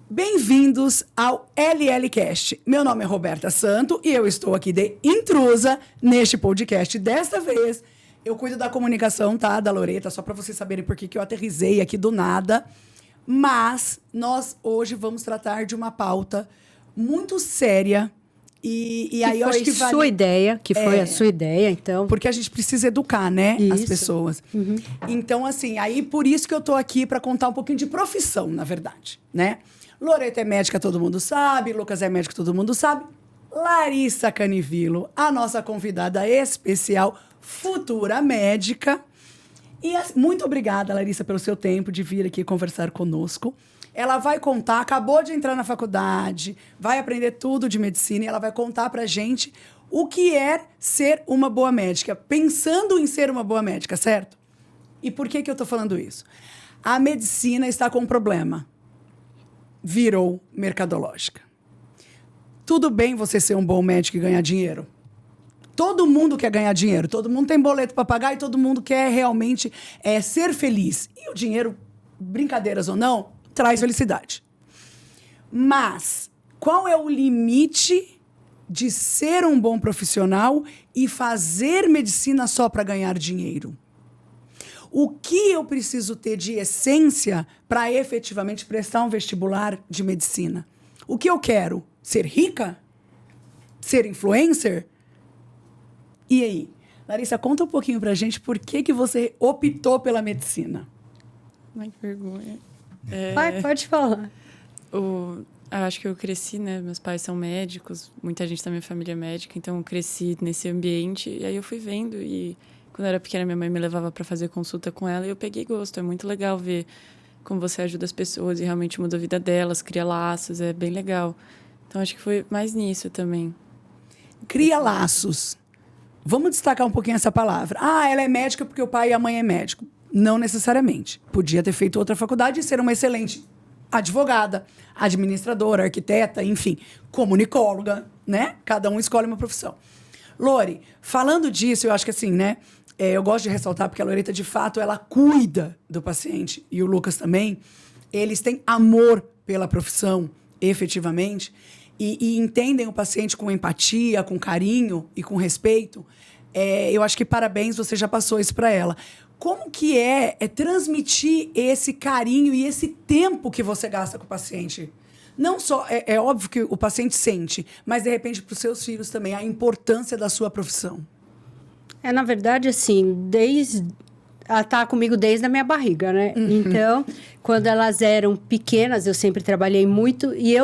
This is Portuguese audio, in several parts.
Bem-vindos ao LLcast. Meu nome é Roberta Santo e eu estou aqui de intrusa neste podcast. Desta vez, eu cuido da comunicação, tá? Da Loreta, só para vocês saberem por que eu aterrisei aqui do nada. Mas nós hoje vamos tratar de uma pauta muito séria. E aí eu acho que vale... sua ideia, que foi a sua ideia, então... Porque a gente precisa educar, né, isso. As pessoas. Uhum. Então, assim, aí por isso que eu tô aqui para contar um pouquinho de profissão, na verdade, né? Loreta é médica, todo mundo sabe. Lucas é médico, todo mundo sabe. Larissa Canivilo, a nossa convidada especial, futura médica. E muito obrigada, Larissa, pelo seu tempo de vir aqui conversar conosco. Ela vai contar, acabou de entrar na faculdade, vai aprender tudo de medicina e ela vai contar pra gente o que é ser uma boa médica, pensando em ser uma boa médica, certo? E por que eu tô falando isso? A medicina está com um problema. Virou mercadológica. Tudo bem você ser um bom médico e ganhar dinheiro. Todo mundo quer ganhar dinheiro, todo mundo tem boleto para pagar e todo mundo quer realmente ser feliz. E o dinheiro, brincadeiras ou não, traz felicidade. Mas qual é o limite de ser um bom profissional e fazer medicina só para ganhar dinheiro? O que eu preciso ter de essência para efetivamente prestar um vestibular de medicina? O que eu quero? Ser rica? Ser influencer? E aí? Larissa, conta um pouquinho pra gente por que você optou pela medicina. Ai, que vergonha. Pode falar. Eu acho que eu cresci, né? Meus pais são médicos, muita gente da minha família é médica, então eu cresci nesse ambiente. E aí eu fui vendo e... Quando eu era pequena, minha mãe me levava para fazer consulta com ela e eu peguei gosto. É muito legal ver como você ajuda as pessoas e realmente muda a vida delas, cria laços, é bem legal. Então, acho que foi mais nisso também. Cria laços. Vamos destacar um pouquinho essa palavra. Ah, ela é médica porque o pai e a mãe é médico. Não necessariamente. Podia ter feito outra faculdade e ser uma excelente advogada, administradora, arquiteta, enfim, comunicóloga, né? Cada um escolhe uma profissão. Lori, falando disso, eu acho que assim, né? Eu gosto de ressaltar porque a Loreta, de fato, ela cuida do paciente. E o Lucas também. Eles têm amor pela profissão, efetivamente. E entendem o paciente com empatia, com carinho e com respeito. Eu acho que parabéns, você já passou isso para ela. Como que é transmitir esse carinho e esse tempo que você gasta com o paciente? Não só, é óbvio que o paciente sente, mas, de repente, para os seus filhos também, a importância da sua profissão. Na verdade, assim, ela tá comigo desde a minha barriga, né? Uhum. Então, quando elas eram pequenas, eu sempre trabalhei muito e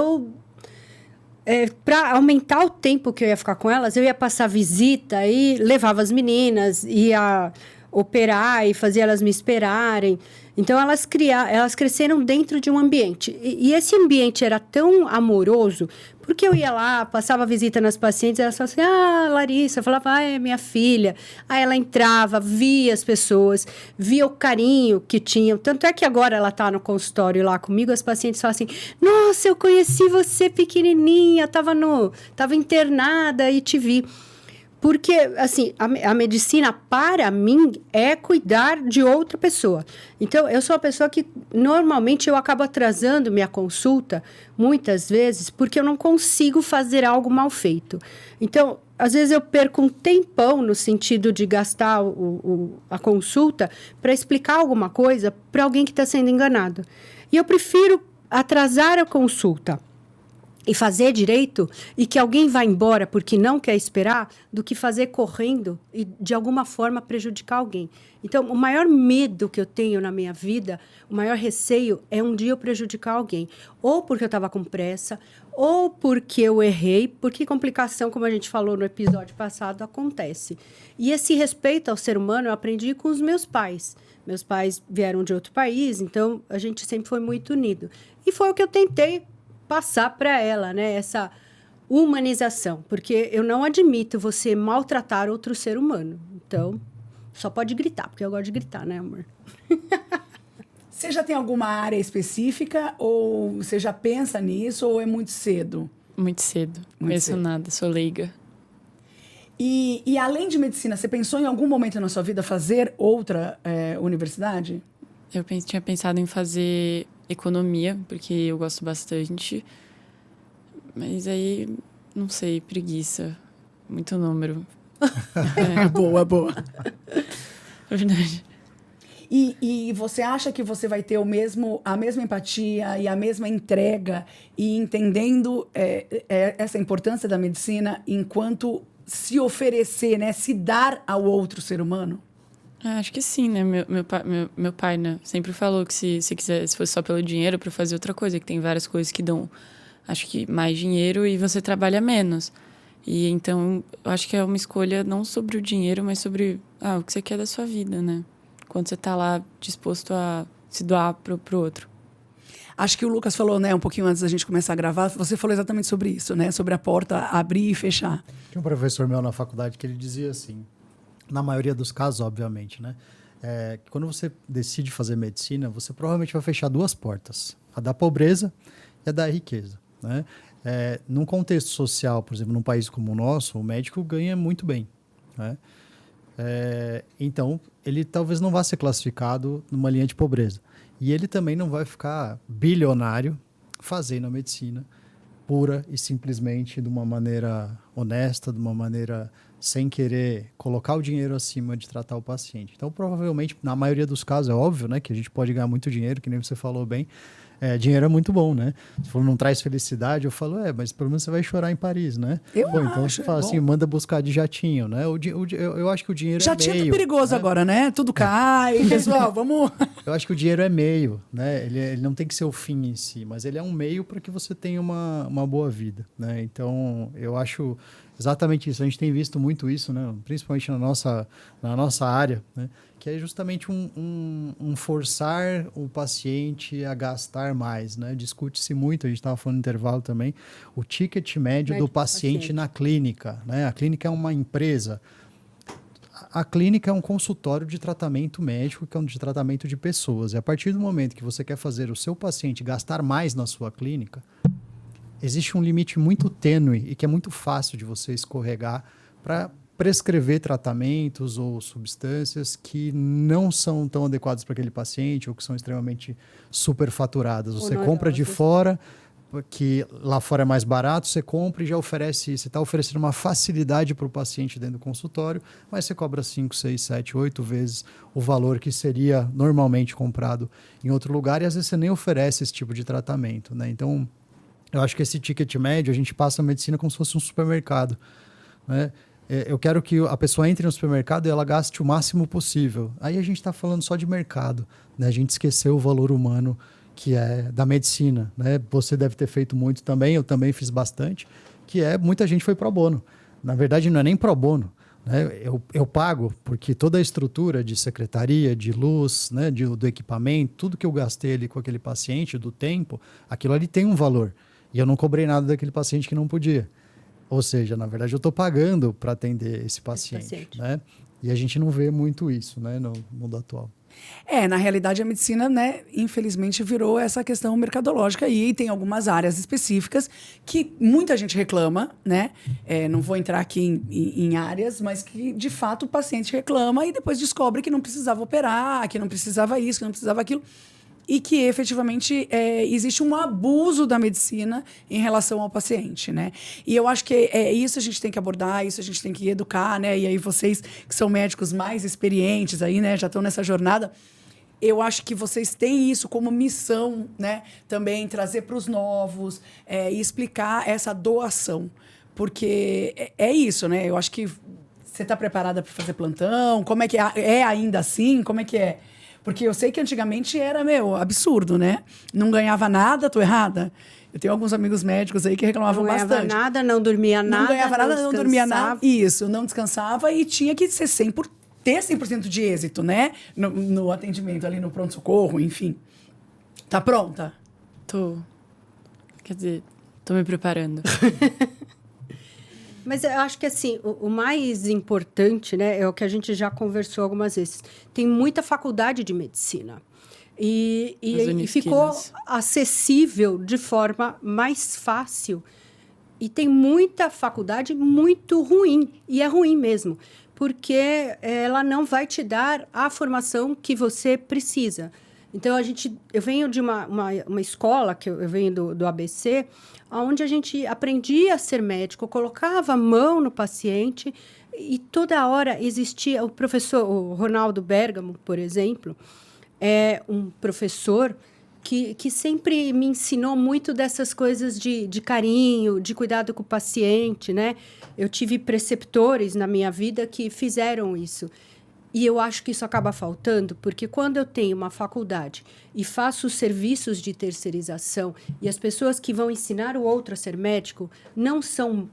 para aumentar o tempo que eu ia ficar com elas, eu ia passar visita e levava as meninas, ia operar e fazia elas me esperarem. Então, elas cresceram dentro de um ambiente. E esse ambiente era tão amoroso, porque eu ia lá, passava visita nas pacientes, elas falavam assim, Larissa, eu falava, é minha filha. Aí ela entrava, via as pessoas, via o carinho que tinham. Tanto é que agora ela está no consultório lá comigo, as pacientes falam assim, nossa, eu conheci você pequenininha, tava internada e te vi. Porque, assim, a medicina, para mim, é cuidar de outra pessoa. Então, eu sou uma pessoa que, normalmente, eu acabo atrasando minha consulta, muitas vezes, porque eu não consigo fazer algo mal feito. Então, às vezes, eu perco um tempão no sentido de gastar a consulta para explicar alguma coisa para alguém que está sendo enganado. E eu prefiro atrasar a consulta e fazer direito, e que alguém vá embora porque não quer esperar, do que fazer correndo e, de alguma forma, prejudicar alguém. Então, o maior medo que eu tenho na minha vida, o maior receio, é um dia eu prejudicar alguém. Ou porque eu estava com pressa, ou porque eu errei, porque complicação, como a gente falou no episódio passado, acontece. E esse respeito ao ser humano eu aprendi com os meus pais. Meus pais vieram de outro país, então a gente sempre foi muito unido. E foi o que eu tentei passar para ela, né? Essa humanização, porque eu não admito você maltratar outro ser humano. Então, só pode gritar, porque eu gosto de gritar, né, amor? Você já tem alguma área específica ou você já pensa nisso ou é muito cedo? Muito cedo. Não conheço nada, sou leiga. E além de medicina, você pensou em algum momento na sua vida fazer outra universidade? Eu tinha pensado em fazer economia, porque eu gosto bastante. Mas aí, não sei, preguiça. Muito número. Boa, boa. É verdade. E você acha que você vai ter a mesma empatia e a mesma entrega e entendendo essa importância da medicina enquanto se oferecer, né? Se dar ao outro ser humano? Acho que sim, né? Meu pai, né? Sempre falou que se quiser, se fosse só pelo dinheiro, para fazer outra coisa, que tem várias coisas que dão, acho que mais dinheiro e você trabalha menos. E então, eu acho que é uma escolha não sobre o dinheiro, mas sobre o que você quer da sua vida, né? Quando você tá lá disposto a se doar pro outro. Acho que o Lucas falou, né, um pouquinho antes da gente começar a gravar, você falou exatamente sobre isso, né? Sobre a porta abrir e fechar. Tinha um professor meu na faculdade que ele dizia assim, na maioria dos casos, obviamente, né? Que quando você decide fazer medicina, você provavelmente vai fechar 2 portas. A da pobreza e a da riqueza, né? Num contexto social, por exemplo, num país como o nosso, o médico ganha muito bem, né? Então, ele talvez não vá ser classificado numa linha de pobreza. E ele também não vai ficar bilionário fazendo a medicina pura e simplesmente de uma maneira honesta, de uma maneira sem querer colocar o dinheiro acima de tratar o paciente. Então, provavelmente, na maioria dos casos, é óbvio, né, que a gente pode ganhar muito dinheiro, que nem você falou bem. Dinheiro é muito bom, né? Você falou, não traz felicidade, eu falo, mas pelo menos você vai chorar em Paris, né? Então você fala assim, manda buscar de jatinho, né? Eu acho que o dinheiro jatinho é meio. Jatinho é perigoso, né? Agora, né? Tudo cai, pessoal, vamos... Eu acho que o dinheiro é meio, né? Ele não tem que ser o fim em si, mas ele é um meio para que você tenha uma boa vida, né? Então, eu acho exatamente isso. A gente tem visto muito isso, né? Principalmente na nossa área, né? Que é justamente um forçar o paciente a gastar mais, né? Discute-se muito, a gente estava falando no intervalo também, o ticket médio do paciente na clínica, né? A clínica é uma empresa, a clínica é um consultório de tratamento médico, que é um de tratamento de pessoas. E a partir do momento que você quer fazer o seu paciente gastar mais na sua clínica, existe um limite muito tênue e que é muito fácil de você escorregar para prescrever tratamentos ou substâncias que não são tão adequadas para aquele paciente ou que são extremamente superfaturadas. Você compra de fora, que lá fora é mais barato, você compra e já oferece, você está oferecendo uma facilidade para o paciente dentro do consultório, mas você cobra 5, 6, 7, 8 vezes o valor que seria normalmente comprado em outro lugar e às vezes você nem oferece esse tipo de tratamento, né? Então, eu acho que esse ticket médio, a gente passa a medicina como se fosse um supermercado, né? Eu quero que a pessoa entre no supermercado e ela gaste o máximo possível. Aí a gente está falando só de mercado, né? A gente esqueceu o valor humano que é da medicina, né? Você deve ter feito muito também, eu também fiz bastante, que muita gente foi pro bono. Na verdade, não é nem pro bono, né? Eu pago, porque toda a estrutura de secretaria, de luz, né? Do equipamento, tudo que eu gastei ali com aquele paciente, do tempo, aquilo ali tem um valor. E eu não cobrei nada daquele paciente que não podia. Ou seja, na verdade, eu estou pagando para atender esse paciente, né? E a gente não vê muito isso, né, no mundo atual. Na realidade, a medicina, né, infelizmente, virou essa questão mercadológica e tem algumas áreas específicas que muita gente reclama, né? Não vou entrar aqui em áreas, mas que, de fato, o paciente reclama e depois descobre que não precisava operar, que não precisava isso, que não precisava aquilo. E que, efetivamente, existe um abuso da medicina em relação ao paciente, né? E eu acho que isso a gente tem que abordar, isso a gente tem que educar, né? E aí vocês, que são médicos mais experientes aí, né? Já estão nessa jornada. Eu acho que vocês têm isso como missão, né? Também trazer para os novos e explicar essa doação. Porque é isso, né? Eu acho que você está preparada para fazer plantão? Como é que é ainda assim? Como é que é? Porque eu sei que antigamente era, absurdo, né? Não ganhava nada, tô errada? Eu tenho alguns amigos médicos aí que reclamavam bastante. Não ganhava nada, não dormia nada. Não ganhava nada, não dormia nada. Isso, não descansava e tinha que ser ter 100% de êxito, né? No atendimento ali, no pronto-socorro, enfim. Tá pronta? Tô. Quer dizer, tô me preparando. Mas eu acho que, assim, o mais importante, né, é o que a gente já conversou algumas vezes. Tem muita faculdade de medicina. E ficou acessível de forma mais fácil. E tem muita faculdade muito ruim. E é ruim mesmo. Porque ela não vai te dar a formação que você precisa. Então, eu venho de uma escola, que eu venho do ABC, onde a gente aprendia a ser médico, colocava a mão no paciente e toda hora existia... o Ronaldo Bergamo, por exemplo, é um professor que sempre me ensinou muito dessas coisas de carinho, de cuidado com o paciente, né? Eu tive preceptores na minha vida que fizeram isso. E eu acho que isso acaba faltando, porque quando eu tenho uma faculdade e faço serviços de terceirização e as pessoas que vão ensinar o outro a ser médico não são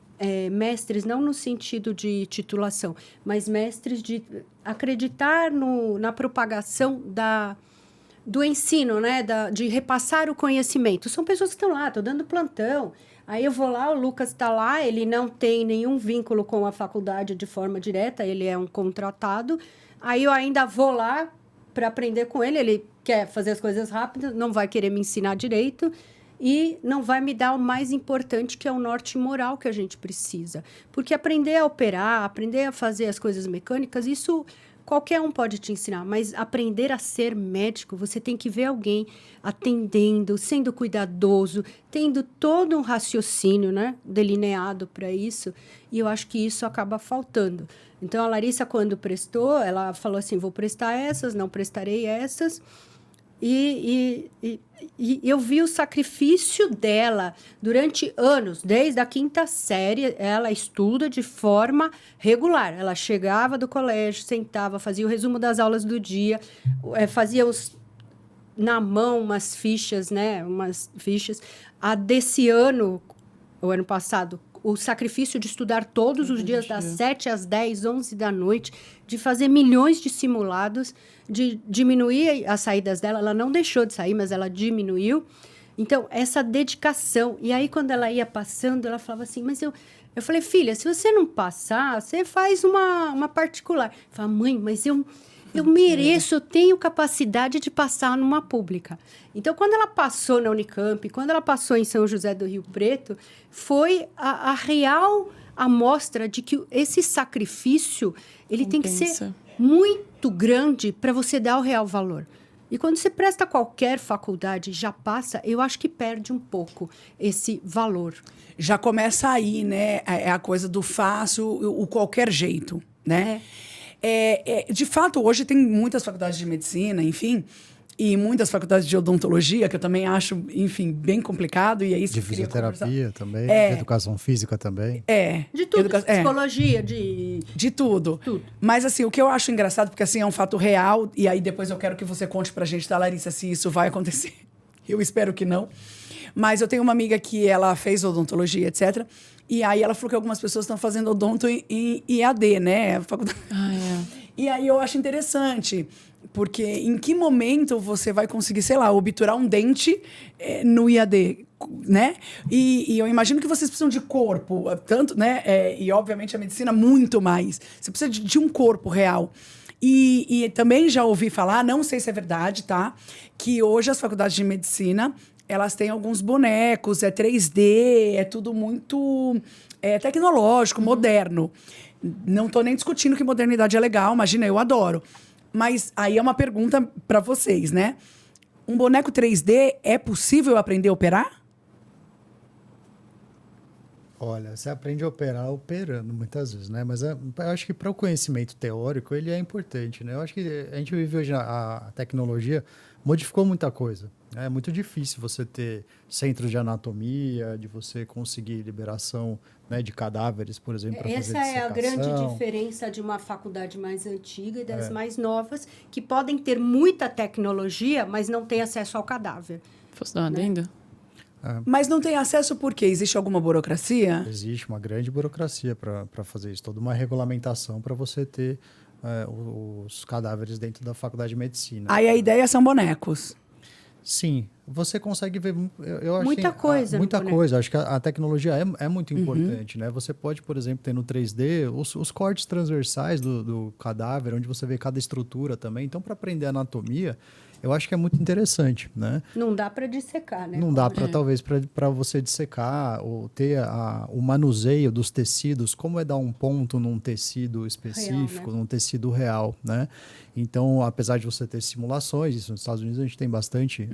mestres, não no sentido de titulação, mas mestres de acreditar na propagação do ensino, né? De repassar o conhecimento. São pessoas que estão lá, estão dando plantão. Aí eu vou lá, o Lucas está lá, ele não tem nenhum vínculo com a faculdade de forma direta, ele é um contratado. Aí eu ainda vou lá para aprender com ele. Ele quer fazer as coisas rápidas, não vai querer me ensinar direito e não vai me dar o mais importante, que é o norte moral que a gente precisa. Porque aprender a operar, aprender a fazer as coisas mecânicas, isso qualquer um pode te ensinar. Mas aprender a ser médico, você tem que ver alguém atendendo, sendo cuidadoso, tendo todo um raciocínio, né, delineado para isso. E eu acho que isso acaba faltando. Então, a Larissa, quando prestou, ela falou assim, vou prestar essas, não prestarei essas. E eu vi o sacrifício dela durante anos, desde a 5ª série, ela estuda de forma regular. Ela chegava do colégio, sentava, fazia o resumo das aulas do dia, fazia na mão umas fichas, né? Desse ano, o ano passado, o sacrifício de estudar todos os dias, das 7 às 10, 11 da noite, de fazer milhões de simulados, de diminuir as saídas dela. Ela não deixou de sair, mas ela diminuiu. Então, essa dedicação. E aí, quando ela ia passando, ela falava assim, mas eu falei, filha, se você não passar, você faz uma particular. Eu falei, mãe, mas eu mereço, eu tenho capacidade de passar numa pública. Então, quando ela passou na Unicamp, quando ela passou em São José do Rio Preto, foi a real amostra de que esse sacrifício, ele tem que ser muito grande para você dar o real valor. E quando você presta qualquer faculdade, já passa, eu acho que perde um pouco esse valor. Já começa aí, né? É a coisa do fácil, o qualquer jeito, né? De fato, hoje tem muitas faculdades de medicina, enfim, e muitas faculdades de odontologia, que eu também acho, enfim, bem complicado. E é isso de que eu queria fisioterapia também, de educação física também. De tudo, psicologia, de tudo. Mas, assim, o que eu acho engraçado, porque, assim, é um fato real, e aí depois eu quero que você conte pra gente, tá, Larissa, se isso vai acontecer. Eu espero que não. Mas eu tenho uma amiga que ela fez odontologia, etc., e aí ela falou que algumas pessoas estão fazendo odonto em EAD, né? E aí eu acho interessante, porque em que momento você vai conseguir, sei lá, obturar um dente no EAD, né? E eu imagino que vocês precisam de corpo, tanto, né? E obviamente a medicina muito mais. Você precisa de um corpo real. E também já ouvi falar, não sei se é verdade, tá? Que hoje as faculdades de medicina, elas têm alguns bonecos, 3D, é tudo muito tecnológico, moderno. Não estou nem discutindo que modernidade é legal, imagina, eu adoro. Mas aí é uma pergunta para vocês, né? Um boneco 3D, é possível aprender a operar? Olha, você aprende a operar operando muitas vezes, né? Mas eu acho que para o conhecimento teórico ele é importante, né? Eu acho que a gente vive hoje a tecnologia modificou muita coisa. É muito difícil você ter centros de anatomia, de você conseguir liberação, né, de cadáveres, por exemplo, para fazer dissecação. Essa é a grande diferença de uma faculdade mais antiga e das mais novas, que podem ter muita tecnologia, mas não têm acesso ao cadáver. Posso dar um adendo? Mas não tem acesso por quê? Existe alguma burocracia? Existe uma grande burocracia para fazer isso. Toda uma regulamentação para você ter os cadáveres dentro da faculdade de medicina. Aí a ideia são bonecos. Sim, você consegue ver eu acho muita coisa. Muita coisa. Acho que a tecnologia é muito importante, né? Você pode, por exemplo, ter no 3D os cortes transversais do cadáver, onde você vê cada estrutura também. Então, para aprender anatomia, eu acho que é muito interessante, né? Não dá para dissecar, né? Não dá para, talvez, para você dissecar ou ter o manuseio dos tecidos, como é dar um ponto num tecido específico, real, né? Num tecido real, né? Então, apesar de você ter simulações, isso nos Estados Unidos a gente tem bastante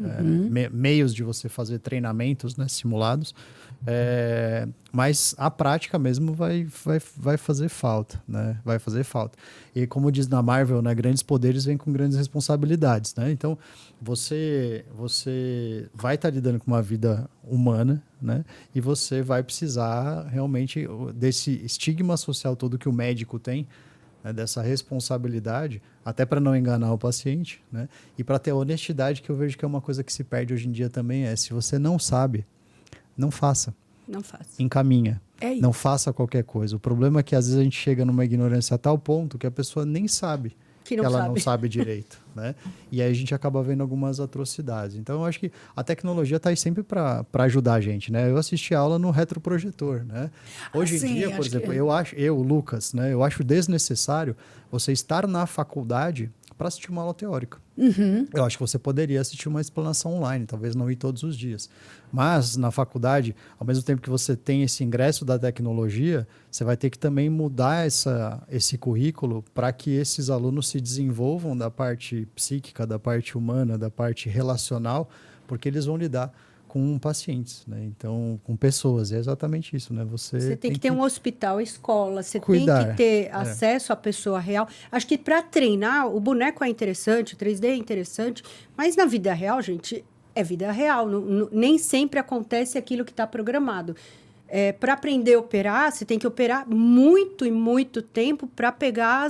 meios de você fazer treinamentos, né, simulados, mas a prática mesmo vai fazer falta, né? Vai fazer falta. E como diz na Marvel, né, grandes poderes vêm com grandes responsabilidades, né? Então, você vai estar lidando com uma vida humana, né? E você vai precisar realmente desse estigma social todo que o médico tem, né, dessa responsabilidade, até para não enganar o paciente, né? E para ter a honestidade, que eu vejo que é uma coisa que se perde hoje em dia também, se você não sabe, não faça. Não faço. Encaminha. É isso. Não faça qualquer coisa. O problema é que às vezes a gente chega numa ignorância a tal ponto que a pessoa nem sabe Que ela não sabe direito, né? E aí a gente acaba vendo algumas atrocidades. Então, eu acho que a tecnologia está aí sempre para ajudar a gente, né? Eu assisti aula no retroprojetor, né? Hoje em dia, por exemplo, Lucas, né? Eu acho desnecessário você estar na faculdade para assistir uma aula teórica. Eu acho que você poderia assistir uma explanação online, talvez não ir todos os dias. Mas na faculdade, ao mesmo tempo que você tem esse ingresso da tecnologia, você vai ter que também mudar esse currículo para que esses alunos se desenvolvam da parte psíquica, da parte humana, da parte relacional, porque eles vão lidar com pacientes, né? Então, com pessoas. É exatamente isso, né? Você tem que ter um hospital, escola, você cuidar. tem que ter acesso à pessoa real. Acho que para treinar, o boneco é interessante, o 3D é interessante, mas na vida real, gente, é vida real. Nem sempre acontece aquilo que está programado. Para aprender a operar, você tem que operar muito e muito tempo para pegar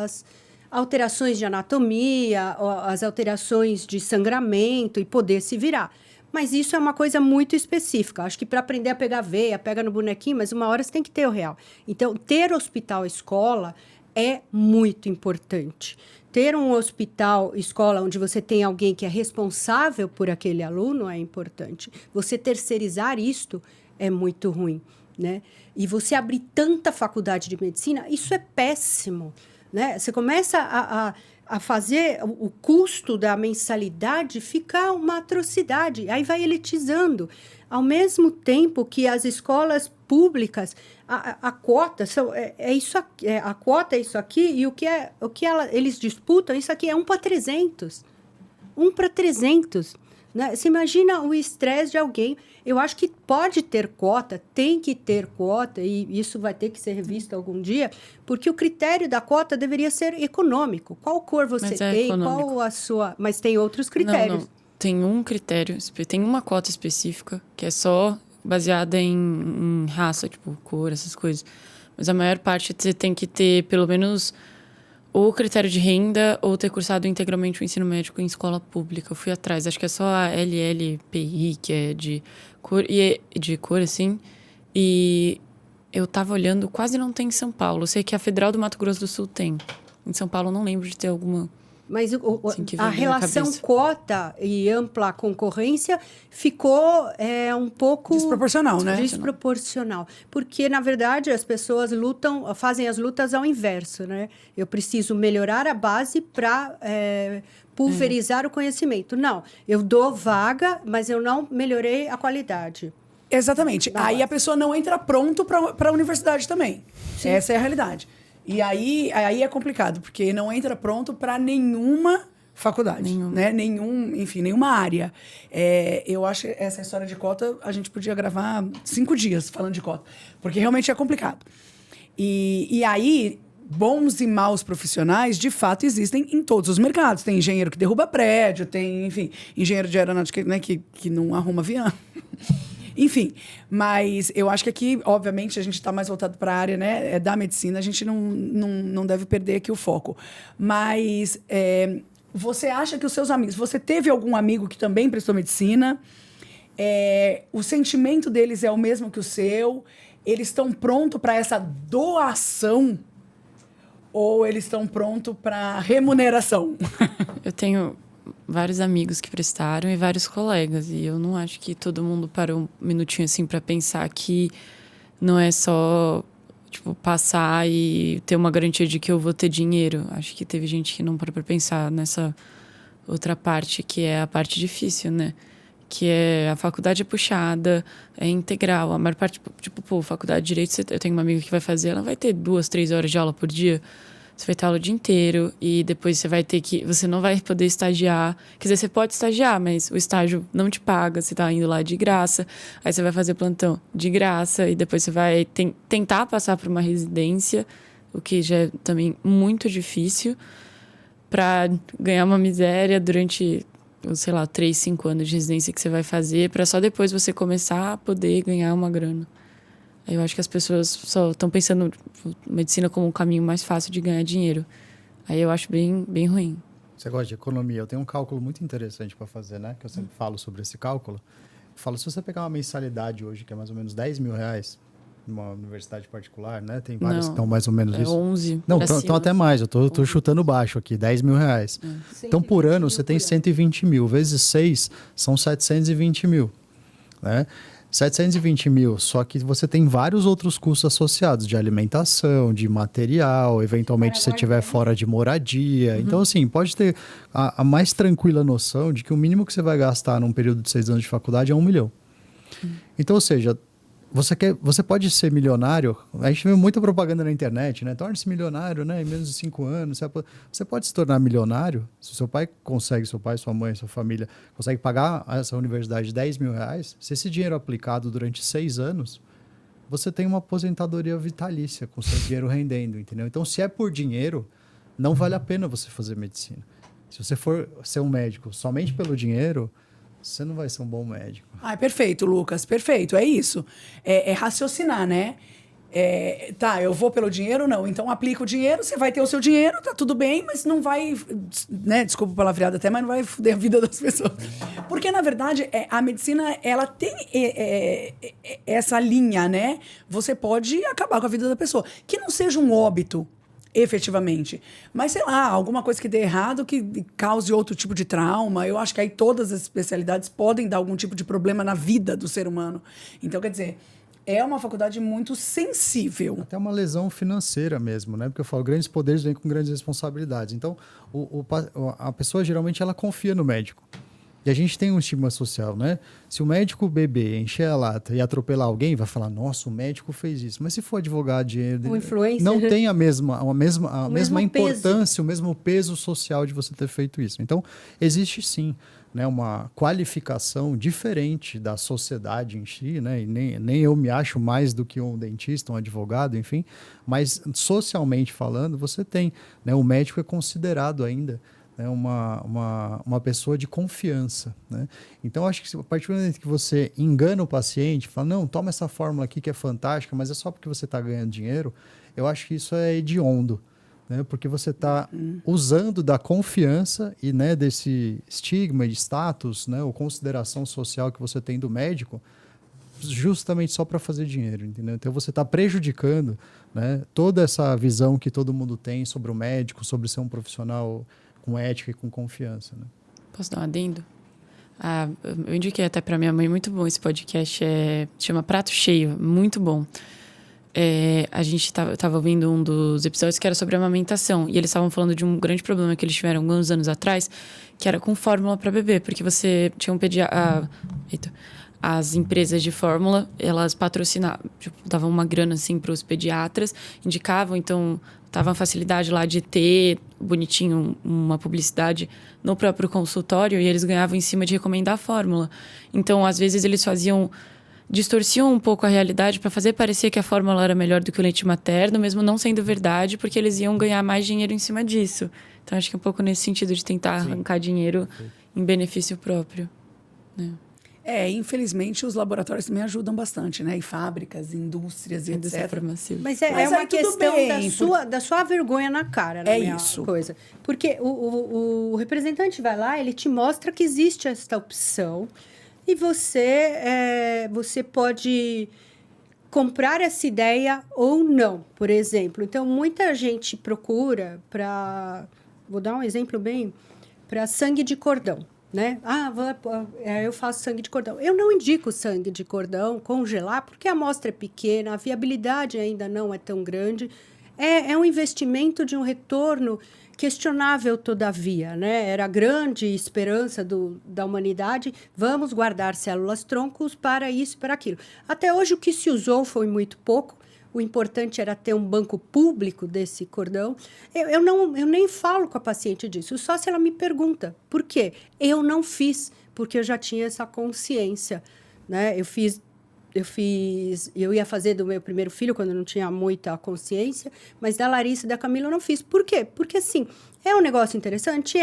as alterações de anatomia, as alterações de sangramento e poder se virar. Mas isso é uma coisa muito específica. Acho que para aprender a pegar veia, pega no bonequinho, mas uma hora você tem que ter o real. Então, ter hospital escola é muito importante. Ter um hospital escola onde você tem alguém que é responsável por aquele aluno é importante. Você terceirizar isto é muito ruim, né? E você abrir tanta faculdade de medicina, isso é péssimo, né? Você começa a fazer o custo da mensalidade ficar uma atrocidade. Aí vai elitizando. Ao mesmo tempo que as escolas públicas, a cota é isso aqui, a cota é isso aqui, e eles disputam, isso aqui é 1 para 300. 1 para 300. Né? Você imagina o estresse de alguém. Eu acho que pode ter cota, tem que ter cota, e isso vai ter que ser revisto algum dia, porque o critério da cota deveria ser econômico. Qual cor você tem, econômico. qual a sua... Mas tem outros critérios. Não. Tem um critério, tem uma cota específica, que é só baseada em raça, tipo cor, essas coisas. Mas a maior parte você tem que ter, pelo menos, ou critério de renda, ou ter cursado integralmente o ensino médico em escola pública. Eu fui atrás, acho que é só a LLPI, que é de cor, assim. E eu tava olhando, quase não tem em São Paulo. Eu sei que a Federal do Mato Grosso do Sul tem. Em São Paulo eu não lembro de ter alguma... Mas assim, a relação cota e ampla concorrência ficou um pouco... Desproporcional, né? Desproporcional. Porque, na verdade, as pessoas fazem as lutas ao inverso, né? Eu preciso melhorar a base para pulverizar o conhecimento. Não, eu dou vaga, mas eu não melhorei a qualidade. Exatamente. Aí a pessoa não entra pronto para a universidade também. Sim. Essa é a realidade. E aí é complicado, porque não entra pronto para nenhuma faculdade, né? Nenhuma área. Eu acho que essa história de cota, a gente podia gravar 5 dias falando de cota, porque realmente é complicado. E aí, bons e maus profissionais, de fato, existem em todos os mercados. Tem engenheiro que derruba prédio, tem, enfim, engenheiro de aeronáutica, né, que não arruma avião. Enfim, mas eu acho que aqui, obviamente, a gente está mais voltado para a área, né, da medicina, a gente não deve perder aqui o foco. Mas você acha que os seus amigos... Você teve algum amigo que também prestou medicina? O sentimento deles é o mesmo que o seu? Eles estão prontos para essa doação? Ou eles estão prontos para remuneração? Eu tenho vários amigos que prestaram e vários colegas. E eu não acho que todo mundo parou um minutinho assim para pensar que não é só tipo passar e ter uma garantia de que eu vou ter dinheiro. Acho que teve gente que não parou para pensar nessa outra parte, que é a parte difícil, né? Que é a faculdade é puxada, é integral. A maior parte, tipo, faculdade de Direito, eu tenho uma amiga que vai fazer, ela vai ter 2, 3 horas de aula por dia. você vai estar o dia inteiro e depois você não vai poder estagiar. Quer dizer, você pode estagiar, mas o estágio não te paga, você tá indo lá de graça, aí você vai fazer plantão de graça e depois você vai tentar passar por uma residência, o que já é também muito difícil, para ganhar uma miséria durante, sei lá, 3, 5 anos de residência que você vai fazer, para só depois você começar a poder ganhar uma grana. Eu acho que as pessoas só estão pensando medicina como um caminho mais fácil de ganhar dinheiro. Aí eu acho bem, bem ruim. Você gosta de economia? Eu tenho um cálculo muito interessante para fazer, né? Que eu sempre falo sobre esse cálculo. Eu falo, se você pegar uma mensalidade hoje, que é mais ou menos R$10.000, numa universidade particular, né? Tem várias que estão mais ou menos isso. 11. Não, então até mais. Eu tô chutando baixo aqui, R$10.000. Então, por ano, você tem 120 mil. Vezes 6, são 720 mil. Né? 720 mil, só que você tem vários outros custos associados, de alimentação, de material, eventualmente se você estiver fora de moradia. Então, assim, pode ter a mais tranquila noção de que o mínimo que você vai gastar num período de 6 anos de faculdade é R$1 milhão. Então, ou seja, você pode ser milionário. A gente vê muita propaganda na internet, né? Torne-se milionário, né? Em menos de 5 anos. Você pode se tornar milionário se seu pai, sua mãe, sua família consegue pagar essa universidade R$10.000. Se esse dinheiro é aplicado durante 6 anos, você tem uma aposentadoria vitalícia com seu dinheiro rendendo, entendeu? Então, se é por dinheiro, não vale a pena você fazer medicina. Se você for ser um médico somente pelo dinheiro, você não vai ser um bom médico. Perfeito, Lucas, perfeito, é isso. É raciocinar, né? Eu vou pelo dinheiro, não. Então, aplica o dinheiro, você vai ter o seu dinheiro, tá tudo bem, mas não vai, né? Desculpa o palavreado até, mas não vai foder a vida das pessoas. Porque, na verdade, a medicina, ela tem essa linha, né? Você pode acabar com a vida da pessoa. Que não seja um óbito, efetivamente. Mas, sei lá, alguma coisa que dê errado, que cause outro tipo de trauma. Eu acho que aí todas as especialidades podem dar algum tipo de problema na vida do ser humano. Então, quer dizer, é uma faculdade muito sensível. Até uma lesão financeira mesmo, né? Porque eu falo, grandes poderes vêm com grandes responsabilidades. Então, a pessoa, geralmente, ela confia no médico. E a gente tem um estigma social, né? Se o médico beber, encher a lata e atropelar alguém, vai falar, nossa, o médico fez isso. Mas se for advogado, dinheiro... O influencer. Não tem a mesma importância, o mesmo peso social de você ter feito isso. Então, existe sim, né, uma qualificação diferente da sociedade em si, né? E nem eu me acho mais do que um dentista, um advogado, enfim. Mas, socialmente falando, você tem, né? O médico é considerado ainda uma pessoa de confiança, né? Então, acho que a partir do momento que você engana o paciente, fala, não, toma essa fórmula aqui que é fantástica, mas é só porque você está ganhando dinheiro, eu acho que isso é hediondo, né? Porque você está usando da confiança e, né, desse estigma de status, né, ou consideração social que você tem do médico, justamente só para fazer dinheiro, entendeu? Então, você está prejudicando, né, toda essa visão que todo mundo tem sobre o médico, sobre ser um profissional com ética e com confiança, né? Posso dar um adendo? Eu indiquei até para minha mãe, muito bom esse podcast, chama Prato Cheio, muito bom. A gente tava ouvindo um dos episódios que era sobre amamentação, e eles estavam falando de um grande problema que eles tiveram alguns anos atrás, que era com fórmula para bebê, porque você tinha as empresas de fórmula, elas patrocinavam, davam uma grana assim para os pediatras, indicavam, então tava a facilidade lá de ter bonitinho uma publicidade no próprio consultório, e eles ganhavam em cima de recomendar a fórmula. Então, às vezes eles distorciam um pouco a realidade para fazer parecer que a fórmula era melhor do que o leite materno, mesmo não sendo verdade, porque eles iam ganhar mais dinheiro em cima disso. Então, acho que é um pouco nesse sentido de tentar arrancar dinheiro em benefício próprio, né? Infelizmente, os laboratórios também ajudam bastante, né? E fábricas, indústrias e etc. Mas é uma questão da sua vergonha na cara, né? Isso. Coisa. Porque o representante vai lá, ele te mostra que existe esta opção e você pode comprar essa ideia ou não, por exemplo. Então, muita gente procura vou dar um exemplo para sangue de cordão. Né? Eu faço sangue de cordão. Eu não indico sangue de cordão congelar, porque a amostra é pequena, a viabilidade ainda não é tão grande. É um investimento de um retorno questionável, todavia, né? Era a grande esperança da humanidade, vamos guardar células-troncos para isso, para aquilo. Até hoje, o que se usou foi muito pouco. o importante era ter um banco público desse cordão. Eu nem falo com a paciente disso, só se ela me pergunta. Por quê? Eu não fiz, porque eu já tinha essa consciência, né? Eu ia fazer do meu primeiro filho quando eu não tinha muita consciência, mas da Larissa e da Camila eu não fiz. Por quê? Porque, assim, é um negócio interessante?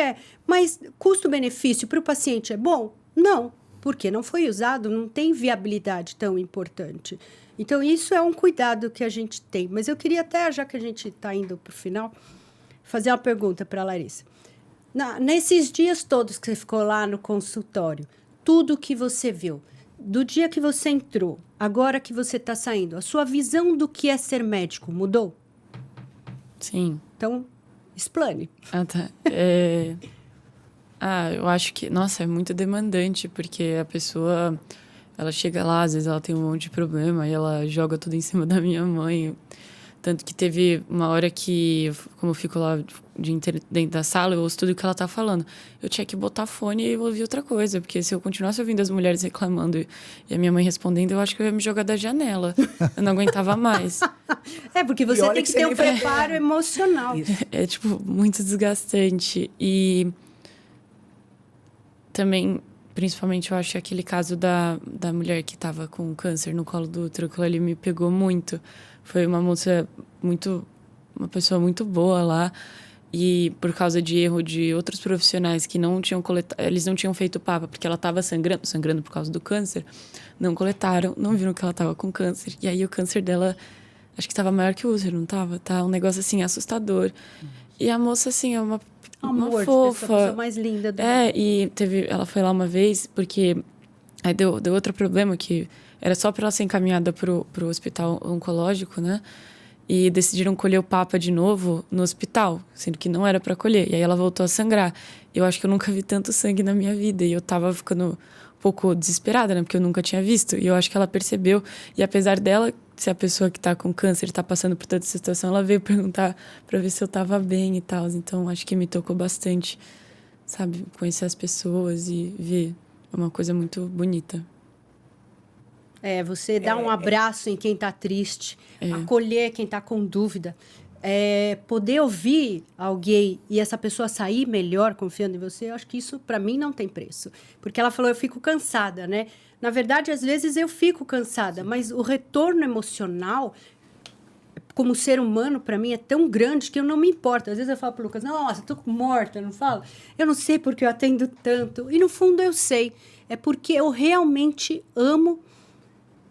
Mas custo-benefício para o paciente é bom? Não, porque não foi usado, não tem viabilidade tão importante. Então, isso é um cuidado que a gente tem. Mas eu queria até, já que a gente está indo para o final, fazer uma pergunta para a Larissa. Nesses dias todos que você ficou lá no consultório, tudo que você viu, do dia que você entrou, agora que você está saindo, a sua visão do que é ser médico mudou? Sim. Então, explane. Ah, tá. Eu acho que, nossa, é muito demandante, porque a pessoa, ela chega lá, às vezes ela tem um monte de problema e ela joga tudo em cima da minha mãe. Tanto que teve uma hora que, como eu fico lá o dia inteiro dentro da sala, eu ouço tudo que ela tá falando. Eu tinha que botar fone e ouvir outra coisa, porque se eu continuasse ouvindo as mulheres reclamando e a minha mãe respondendo, eu acho que eu ia me jogar da janela. Eu não aguentava mais. Porque você tem que ter um preparo emocional. É, tipo, muito desgastante. E também, principalmente, eu acho que aquele caso da mulher que tava com câncer no colo do útero, aquilo ali me pegou muito. Foi uma moça uma pessoa muito boa lá, e por causa de erro de outros profissionais que não tinham coletado, eles não tinham feito papa, porque ela estava sangrando por causa do câncer, não coletaram, não viram que ela estava com câncer, e aí o câncer dela, acho que estava maior que o útero, não estava? Tá um negócio, assim, assustador. E a moça, assim, é uma fofa. A pessoa mais linda do mundo. E ela foi lá uma vez, porque aí deu outro problema, que era só para ela ser encaminhada pro hospital oncológico, né? E decidiram colher o papa de novo no hospital, sendo que não era para colher. E aí ela voltou a sangrar. Eu acho que eu nunca vi tanto sangue na minha vida. E eu tava ficando um pouco desesperada, né? Porque eu nunca tinha visto. E eu acho que ela percebeu. E apesar dela ser a pessoa que tá com câncer e tá passando por toda essa situação, ela veio perguntar para ver se eu tava bem e tal. Então, acho que me tocou bastante, sabe? Conhecer as pessoas e ver. É uma coisa muito bonita. Você dá um abraço em quem está triste, acolher quem está com dúvida, poder ouvir alguém e essa pessoa sair melhor confiando em você, eu acho que isso, para mim, não tem preço. Porque ela falou, eu fico cansada, né? Na verdade, às vezes eu fico cansada, mas o retorno emocional, como ser humano, para mim, é tão grande que eu não me importo. Às vezes eu falo para o Lucas, nossa, estou morta, eu não falo? Eu não sei porque eu atendo tanto. E, no fundo, eu sei. É porque eu realmente amo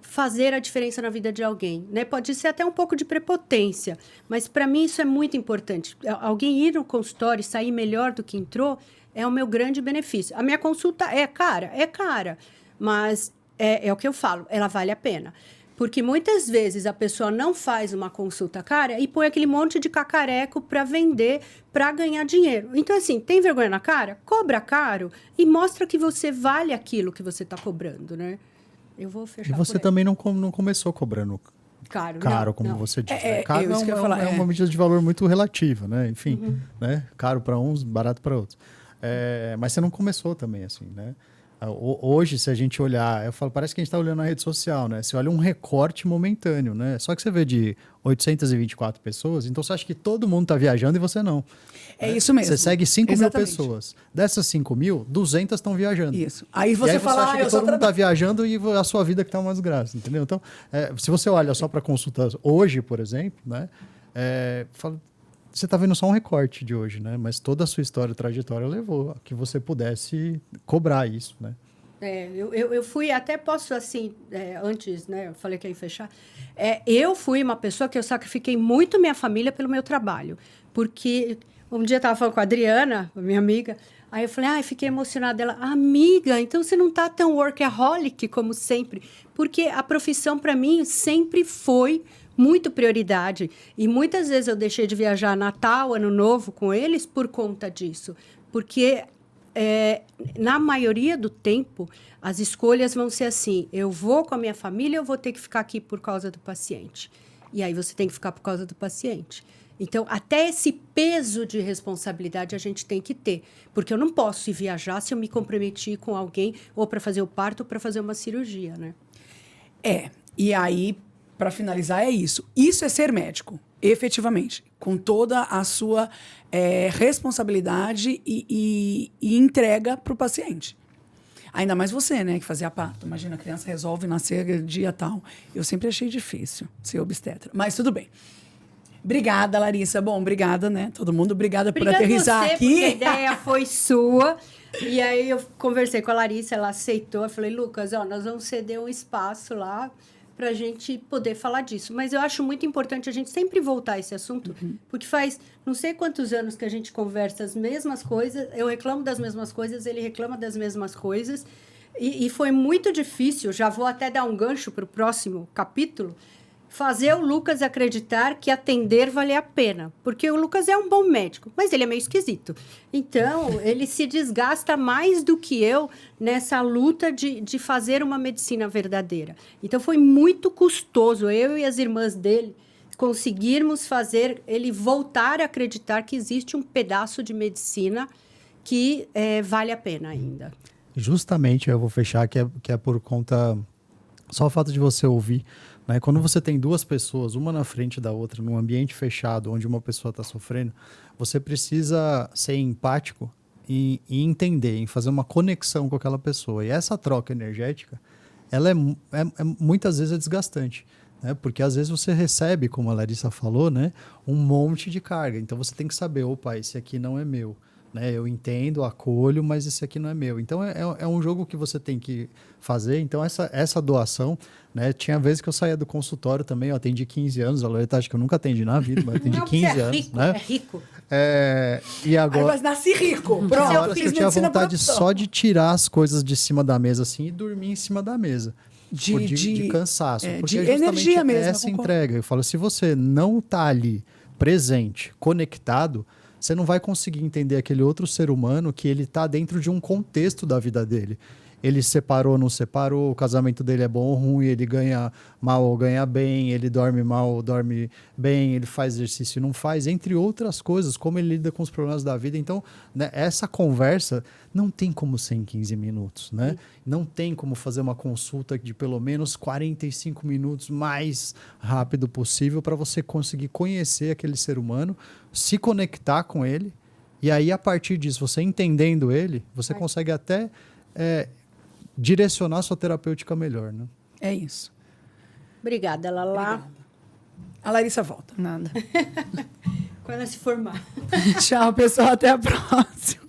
fazer a diferença na vida de alguém, né? Pode ser até um pouco de prepotência, mas para mim isso é muito importante. Alguém ir no consultório e sair melhor do que entrou é o meu grande benefício. A minha consulta é cara, mas é o que eu falo, ela vale a pena. Porque muitas vezes a pessoa não faz uma consulta cara e põe aquele monte de cacareco para vender, para ganhar dinheiro. Então, assim, tem vergonha na cara? Cobra caro e mostra que você vale aquilo que você está cobrando, né? Eu vou fechar. E você também não começou cobrando caro, como você disse. Caro é uma medida de valor muito relativa, né? Enfim, né? Caro para uns, barato para outros. Mas você não começou também assim, né? Hoje, se a gente olhar, eu falo, parece que a gente está olhando na rede social, né? Você olha um recorte momentâneo, né? Só que você vê de 824 pessoas, então você acha que todo mundo está viajando e você não. É isso mesmo. Você segue 5 mil pessoas. Dessas 5 mil, 200 estão viajando. Isso. Aí você fala, acha que todo mundo está viajando e a sua vida que está uma desgraça, entendeu? Então, se você olha só para consultas hoje, por exemplo, né? Você está vendo só um recorte de hoje, né? Mas toda a sua história, trajetória levou a que você pudesse cobrar isso, né? Eu fui, até posso assim, antes, né? Eu falei que ia fechar. Eu fui uma pessoa que eu sacrifiquei muito minha família pelo meu trabalho. Porque um dia eu estava falando com a Adriana, minha amiga, aí eu falei, fiquei emocionada. Ela, amiga, então você não está tão workaholic como sempre. Porque a profissão, para mim, sempre foi muito prioridade. E muitas vezes eu deixei de viajar Natal, Ano Novo com eles por conta disso. Porque, na maioria do tempo, as escolhas vão ser assim, eu vou com a minha família, eu vou ter que ficar aqui por causa do paciente. E aí você tem que ficar por causa do paciente. Então, até esse peso de responsabilidade a gente tem que ter. Porque eu não posso ir viajar se eu me comprometi com alguém ou para fazer o parto ou para fazer uma cirurgia, né? E aí, para finalizar, é isso. Isso é ser médico, efetivamente, com toda a sua responsabilidade e entrega para o paciente. Ainda mais você, né, que fazia parto. Imagina, a criança resolve nascer dia tal. Eu sempre achei difícil ser obstetra, mas tudo bem. Obrigada, Larissa. Bom, obrigada, né? Todo mundo, obrigada por aterrissar você, aqui. Porque a ideia foi sua. E aí eu conversei com a Larissa, ela aceitou. Eu falei, Lucas, ó, nós vamos ceder um espaço lá para a gente poder falar disso. Mas eu acho muito importante a gente sempre voltar a esse assunto, porque faz não sei quantos anos que a gente conversa as mesmas coisas, eu reclamo das mesmas coisas, ele reclama das mesmas coisas, e foi muito difícil, já vou até dar um gancho para o próximo capítulo, fazer o Lucas acreditar que atender vale a pena. Porque o Lucas é um bom médico, mas ele é meio esquisito. Então, ele se desgasta mais do que eu nessa luta de fazer uma medicina verdadeira. Então, foi muito custoso, eu e as irmãs dele, conseguirmos fazer ele voltar a acreditar que existe um pedaço de medicina que vale a pena ainda. Justamente, eu vou fechar, que é por conta... Só o fato de você ouvir, né? Quando você tem duas pessoas, uma na frente da outra, num ambiente fechado, onde uma pessoa está sofrendo, você precisa ser empático e entender, em fazer uma conexão com aquela pessoa. E essa troca energética, ela muitas vezes é desgastante. Né? Porque às vezes você recebe, como a Larissa falou, né, um monte de carga. Então você tem que saber, opa, esse aqui não é meu. Né? Eu entendo, acolho, mas esse aqui não é meu. Então, é um jogo que você tem que fazer. Então, essa doação, né? Tinha vezes que eu saía do consultório também, eu atendi 15 anos, a Loreta acha que eu nunca atendi na vida, mas eu atendi 15 anos. Rico, né? é rico. E agora... Mas nasci rico, pronto. Tinha horas que eu tinha vontade produção. só de tirar as coisas de cima da mesa, assim, e dormir em cima da mesa. De cansaço. Porque de energia mesmo. Essa entrega. Eu falo, se você não está ali, presente, conectado, você não vai conseguir entender aquele outro ser humano que ele está dentro de um contexto da vida dele. Ele separou, não separou, o casamento dele é bom ou ruim, ele ganha mal ou ganha bem, ele dorme mal ou dorme bem, ele faz exercício e não faz, entre outras coisas, como ele lida com os problemas da vida. Então, né, essa conversa não tem como ser em 15 minutos, né? Não tem como fazer uma consulta de pelo menos 45 minutos mais rápido possível para você conseguir conhecer aquele ser humano, se conectar com ele, e aí, a partir disso, você entendendo ele, você consegue até... direcionar sua terapêutica melhor, né? É isso. Obrigada, Lala. Obrigada. A Larissa volta. Nada. Quando ela se formar. Tchau, pessoal. Até a próxima.